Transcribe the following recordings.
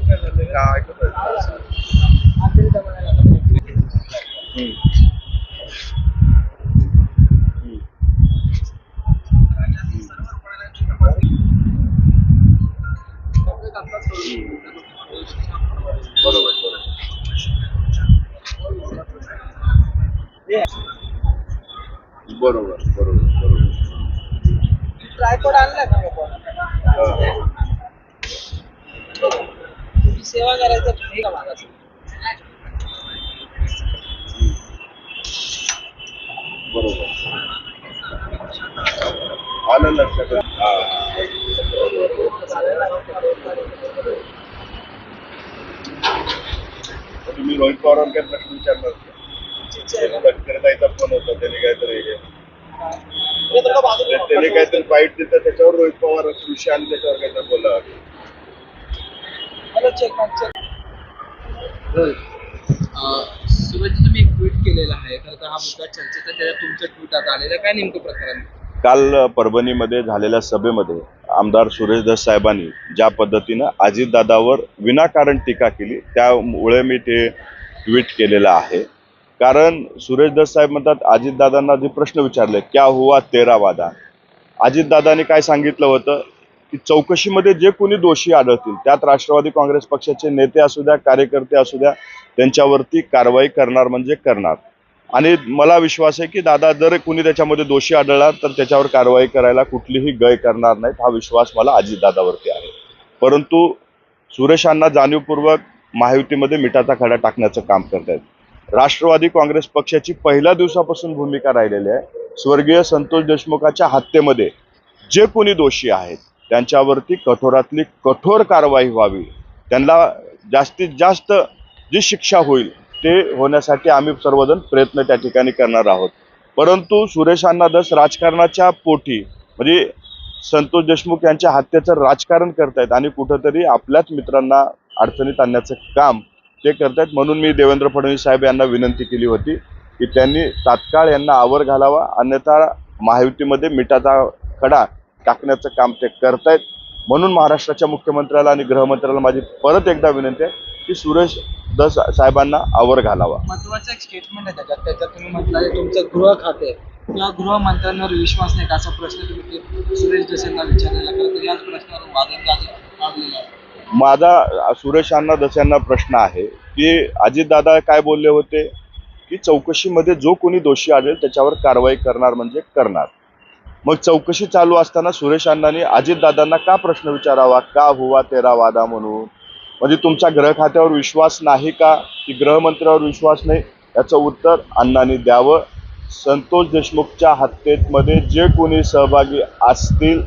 काय बरोबर बरोबर बरोबर बरोबर ट्रायपॉड आणलाय का तुम्ही सेवा करायचं नाही का मला बरोबर आलं लक्षात. तुम्ही रोहित पवारांना काय प्रश्न विचारणार तटकरे ताईचा फोन होता, त्याने काहीतरी त्याने काहीतरी बाईट दिलं, त्याच्यावर रोहित पवार विषय आणि त्याच्यावर काहीतरी बोलला. सुरुवातीला तुम्ही एक ट्विट केलेला आहे, खरं तर हा मुद्दा चर्चेत आहे, त्याच्यात तुमचं ट्विट आता आलेलं काय नेमकं प्रकरण? काल परभणीमध्ये झालेल्या सभेमध्ये आमदार सुरेश धस साहेबांनी ज्या पद्धतीनं अजितदादावर विनाकारण टीका केली, त्यामुळे मी ते ट्विट केलेलं आहे. कारण सुरेश धस साहेब म्हणतात अजितदादांना जे प्रश्न विचारले, क्या हुआ तेरा वादा, अजितदादांनी काय सांगितलं होतं की चौकशीमध्ये जे कोणी दोषी आढळतील, त्यात राष्ट्रवादी काँग्रेस पक्षाचे नेते असू द्या, कार्यकर्ते असू द्या, त्यांच्यावरती कारवाई करणार म्हणजे करणार. आणि मला विश्वास आहे की दादा जर कोणी त्याच्यामध्ये दोषी आढळला तर त्याच्यावर कारवाई करायला कुठलीही गय करणार नाहीत, हा विश्वास मला अजितदादावरती आहे. परंतु सुरेशांना जाणीवपूर्वक महायुतीमध्ये मिठाचा खडा टाकण्याचं काम करतायत. राष्ट्रवादी काँग्रेस पक्षाची पहिल्या दिवसापासून भूमिका राहिलेली आहे, स्वर्गीय संतोष देशमुखाच्या हत्येमध्ये जे कोणी दोषी आहेत त्यांच्यावरती कठोरातली कठोर कारवाई व्हावी, त्यांना जास्तीत जास्त जी शिक्षा होईल ते होण्यासाठी आम्ही सर्वजण प्रयत्न त्या ठिकाणी करणार आहोत. परंतु सुरेशांना धस राजकारणाच्या पोटी म्हणजे संतोष देशमुख यांच्या हत्येचं राजकारण करतायत आणि कुठंतरी आपल्याच मित्रांना अडचणीत आणण्याचं काम ते करतायत. म्हणून मी देवेंद्र फडणवीस साहेब यांना विनंती केली होती की त्यांनी तात्काळ यांना आवर घालावा, अन्यथा महायुतीमध्ये मिठाचा खडा टाकण्याचं काम ते करतायत. म्हणून महाराष्ट्राच्या मुख्यमंत्र्याला आणि गृहमंत्र्याला माझी परत एकदा विनंती आहे की सुरेश धस साहेबांना आवर घालावा. महत्वाचं एक स्टेटमेंट आहे त्याच्यात तुम्ही म्हटलं तुमचं गृह खाते किंवा गृहमंत्र्यांवर विश्वास नाही का, असा प्रश्न तुम्ही सुरेश धस यांना विचारलेला, खरं तर याच प्रश्नावर वादविवाद आहे. माझा सुरेशांना धस यांना प्रश्न आहे की अजितदादा काय बोलले होते की चौकशीमध्ये जो कोणी दोषी आढळेल त्याच्यावर कारवाई करणार म्हणजे करणार. मग चौकशी चालू असताना सुरेश अण्णांनी अजितदादांना का प्रश्न विचारावा, का हुआ तेरा वादा म्हणून? म्हणजे तुमच्या गृह खात्यावर विश्वास नाही का की गृहमंत्र्यावर विश्वास नाही, याचं उत्तर अण्णांनी द्यावं. संतोष देशमुखच्या हत्येमध्ये जे कोणी सहभागी असतील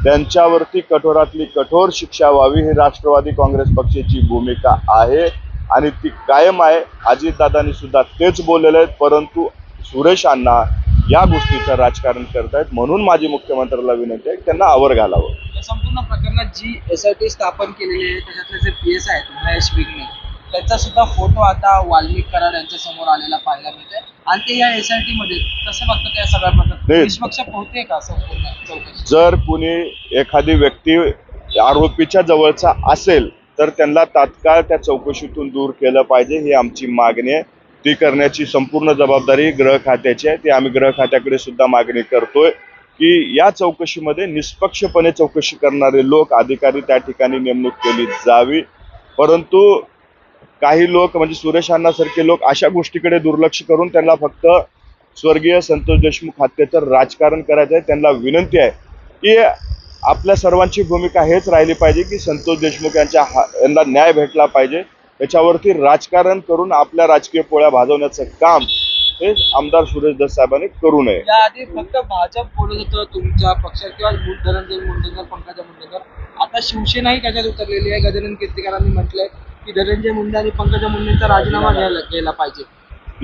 त्यांच्यावरती कठोरातली कठोर शिक्षा व्हावी, ही राष्ट्रवादी काँग्रेस पक्षाची भूमिका आहे आणि ती कायम आहे. अजितदादांनी सुद्धा तेच बोललेले आहेत, परंतु सुरेश अण्णा या गोष्टीचं राजकारण करतायत. म्हणून माझी मुख्यमंत्र्याला विनंती आहे त्यांना आवर घालावं. या संपूर्ण प्रकरणात जी SIT स्थापन केलेली आहे त्याच्यातले जे PS आहेत महेश विघ्ने, त्यांचा सुद्धा फोटो आता वाल्मिक कराड यांच्या समोर आलेला पाहायला मिळतोय आणि ते या SIT मध्ये कसं बघतात या सगळ्या प्रकारात निष्पक्ष पोहते का संपूर्ण चौकशी? जर कुणी एखादी व्यक्ती आरोपीच्या जवळचा असेल तर त्यांना तात्काळ त्या चौकशीतून दूर केलं पाहिजे, ही आमची मागणी आहे. ती करण्याची संपूर्ण जबाबदारी गृह खात्याची आहे. ती आम्ही गृह खात्याकडे सुद्धा मागणी करतोय की या चौकशीमध्ये निष्पक्षपणे चौकशी करणारे लोक, अधिकारी त्या ठिकाणी नेमणूक केली जावी. परंतु काही लोक म्हणजे सुरेश अण्णासारखे लोक अशा गोष्टीकडे दुर्लक्ष करून त्यांना फक्त स्वर्गीय संतोष देशमुख हत्येचं राजकारण करायचं आहे. त्यांना विनंती आहे की आपल्या सर्वांची भूमिका हेच राहिली पाहिजे की संतोष देशमुख यांना न्याय भेटला पाहिजे. त्याच्यावरती राजकारण करून आपल्या राजकीय पोळ्या भाजवण्याचं काम हे आमदार सुरेश धस साहेबांनी करू नये. याआधी फक्त भाजप बोलत होतं तुमच्या पक्षात किंवा धनंजय मुंडेंवर, पंकजा मुंडेंवर, आता शिवसेनाही त्याच्यात उतरलेली आहे. गजानन कीर्तिकरांनी म्हटलंय की धनंजय मुंडे आणि पंकजा मुंडेंचा राजीनामा घ्यायला पाहिजे.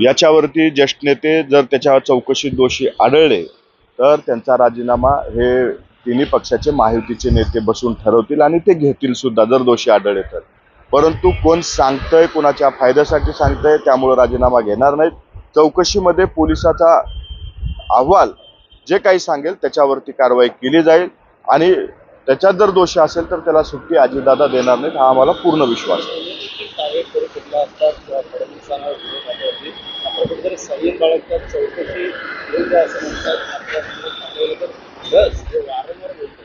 याच्यावरती ज्येष्ठ नेते जर त्याच्यावर चौकशीत दोषी आढळले तर त्यांचा राजीनामा हे तिन्ही पक्षाचे महायुतीचे नेते बसून ठरवतील आणि ते घेतील सुद्धा जर दोषी आढळले तर. परंतु कोण सांगतंय, कोणाच्या फायद्यासाठी सांगतंय, त्यामुळे राजीनामा घेणार नाहीत. चौकशीमध्ये पोलिसाचा अहवाल जे काही सांगेल त्याच्यावरती कारवाई केली जाईल आणि त्याच्यात जर दोष असेल तर त्याला सुट्टी अजितदादा देणार नाहीत, हा आम्हाला पूर्ण विश्वास आहे. टार्गेट करू शकला असतात फडणवीसांना विरोधामध्ये आपण कुठेतरी संयम बाळगतात चौकशी योग्य असं म्हणतात आपल्या बस हे वारंवार बोलतो.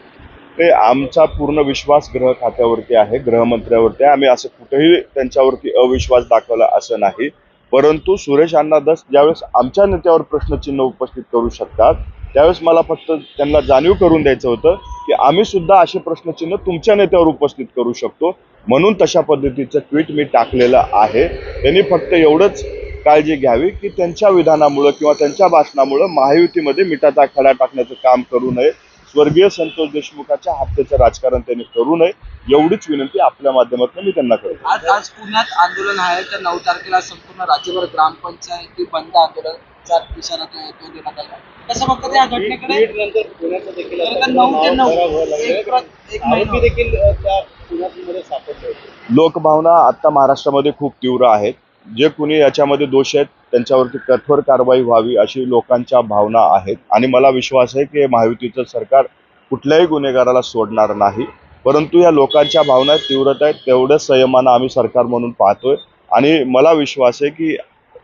ते आमचा पूर्ण विश्वास गृह खात्यावरती आहे, गृहमंत्र्यावरती आहे. आम्ही असं कुठेही त्यांच्यावरती अविश्वास दाखवला असं नाही. परंतु सुरेश अण्णा धस ज्यावेळेस आमच्या नेत्यावर प्रश्नचिन्ह उपस्थित करू शकतात त्यावेळेस मला फक्त त्यांना जाणीव करून द्यायचं होतं की आम्ही सुद्धा असे प्रश्नचिन्ह तुमच्या नेत्यावर उपस्थित करू शकतो, म्हणून तशा पद्धतीचं ट्विट मी टाकलेलं आहे. त्यांनी फक्त एवढंच काळजी घ्यावी की त्यांच्या विधानामुळं किंवा त्यांच्या भाषणामुळं महायुतीमध्ये मिठाचा खडा टाकण्याचं काम करू नये, स्वर्गीय संतोष देशमुखाच्या हत्येचं राजकारण त्यांनी करू नये, एवढीच विनंती आपल्या माध्यमातून मी त्यांना करतो. आज पुण्यात आंदोलन आहे तर 9 तारखेला संपूर्ण राज्यभर ग्रामपंचायती बंद आंदोलनचा इशारा तो देण्यात आला. कसं बघतात या घटनेकडे? नंतर पुण्याचं देखील तर आता 9 ते 9 एक आरोपी महिना देखील त्या पुण्यामध्ये सापडले होते. लोकभावना आता महाराष्ट्रामध्ये खूप तीव्र आहेत. जे कुणी याच्यामध्ये दोष आहेत त्यांच्यावरती कठोर कारवाई व्हावी अशी लोकांच्या भावना आहेत आणि मला विश्वास आहे की महायुतीचं सरकार कुठल्याही गुन्हेगाराला सोडणार नाही. परंतु या लोकांच्या भावना तीव्रत आहेत, तेवढ्याच संयमानं आम्ही सरकार म्हणून पाहतोय आणि मला विश्वास आहे की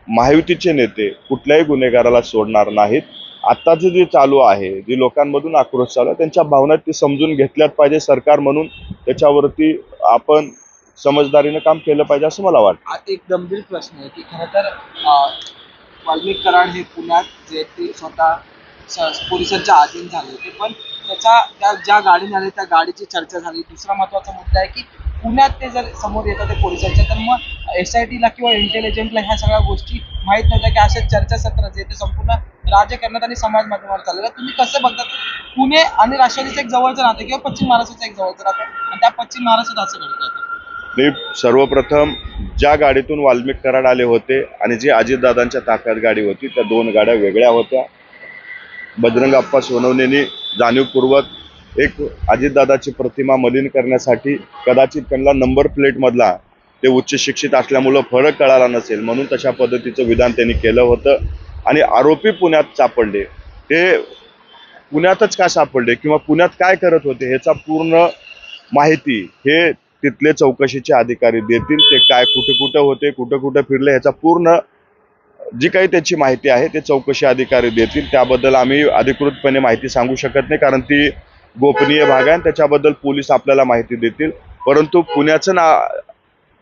महायुतीचे नेते कुठल्याही गुन्हेगाराला सोडणार नाहीत. आत्ताचं जे चालू आहे, जे लोकांमधून आक्रोश चालू आहे, त्यांच्या भावना ती समजून घेतल्याच पाहिजे. सरकार म्हणून त्याच्यावरती आपण समजदारीनं काम केलं पाहिजे असं मला वाटतं. आता एक गंभीर प्रश्न आहे की खरं तर वाल्मिक कराड हे पुण्यात जे ते स्वतः पोलिसांच्या अधीन झाले होते, पण त्या ज्या गाडीने आले त्या गाडीची चर्चा झाली. दुसरा महत्त्वाचा मुद्दा आहे की पुण्यात ते जर समोर येतात ते पोलिसांच्या, तर मग SITला किंवा इंटेलिजन्सला ह्या सगळ्या गोष्टी माहीत नव्हत्या की अशा चर्चासत्र जे ते संपूर्ण राजकारणात आणि समाज माध्यमावर चाललेलं. तुम्ही कसं बघतात पुणे आणि राष्ट्रवादीचं एक जवळचं नातं किंवा पश्चिम महाराष्ट्राचं एक जवळचं नातं आणि त्या पश्चिम महाराष्ट्रात असं घडतं? मी सर्वप्रथम ज्या गाडीतून वाल्मिक कराड आले होते आणि जी अजितदादांच्या ताफ्यात गाडी होती त्या 2 गाड्या वेगळ्या होत्या. बजरंग अप्पा सोनवणेंनी जाणीवपूर्वक एक अजितदादाची प्रतिमा मलिन करण्यासाठी कदाचित त्यांना नंबर प्लेटमधला ते उच्च शिक्षित असल्यामुळं फरक कळाला नसेल म्हणून तशा पद्धतीचं विधान त्यांनी केलं होतं. आणि आरोपी पुण्यात सापडले, ते पुण्यातच का सापडले किंवा पुण्यात काय करत होते ह्याचा पूर्ण माहिती हे तिथले चौकशीचे अधिकारी देतील. ते काय कुठे कुठे होते, कुठे कुठे फिरले ह्याचा पूर्ण जी काही त्याची माहिती आहे ते चौकशी अधिकारी देतील. त्याबद्दल आम्ही अधिकृतपणे माहिती सांगू शकत नाही कारण ती गोपनीय भाग आहे आणि त्याच्याबद्दल पोलीस आपल्याला माहिती देतील. परंतु पुण्याचं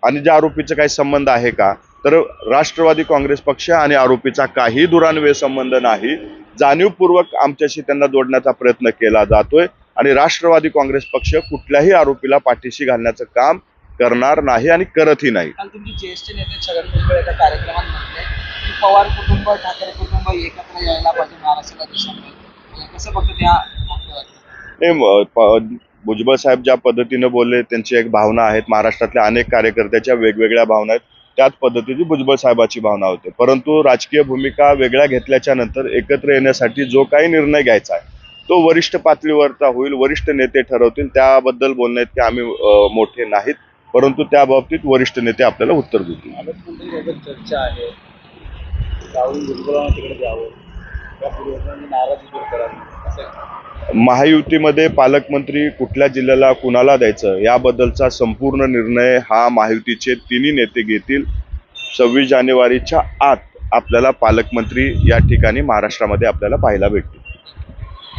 आणि ज्या आरोपीचा काही संबंध आहे का, तर राष्ट्रवादी काँग्रेस पक्ष आणि आरोपीचा काही दुरान्वय संबंध नाही. जाणीवपूर्वक आमच्याशी त्यांना जोडण्याचा प्रयत्न केला जातोय आणि राष्ट्रवादी काँग्रेस पक्ष कुठल्याही आरोपीला पाठीशी घालण्याचं काम करणार नाही आणि करतही नाही. काल तुमचे ज्येष्ठ नेते छगन भुजबळ एका कार्यक्रमात म्हटले की पवार कुटुंब ठाकरे कुटुंब एकत्र यायला पाहिजे महाराष्ट्राला दिशामध्ये. कसं बघतात या भुजबळ साहेब ज्या पद्धतीने बोलले त्यांची एक भावना आहेत. महाराष्ट्रातल्या अनेक कार्यकर्त्याच्या वेगवेगळ्या भावना आहेत, त्याच पद्धतीची भुजबळ साहेबाची भावना होती. परंतु राजकीय भूमिका वेगळ्या घेतल्याच्या नंतर एकत्र येण्यासाठी जो काही निर्णय घ्यायचा आहे तो वरिष्ठ पातळीवरचा होईल, वरिष्ठ नेते ठरवतील. त्याबद्दल बोलण्यात की आम्ही मोठे नाहीत, परंतु त्या बाबतीत वरिष्ठ नेते आपल्याला उत्तर देतील. पालकमंत्रीबाबत चर्चा आहे, राहुल भुजबळांना तिकडे द्यावं या पूर्वजांनी नाराजी दूर करावी असं. महायुतीमध्ये पालकमंत्री कुठल्या जिल्ह्याला कुणाला द्यायचं याबद्दलचा संपूर्ण निर्णय हा महायुतीचे तिन्ही नेते घेतील. 26 जानेवारीच्या आत आपल्याला पालकमंत्री या ठिकाणी महाराष्ट्रामध्ये आपल्याला पाहायला भेटतील.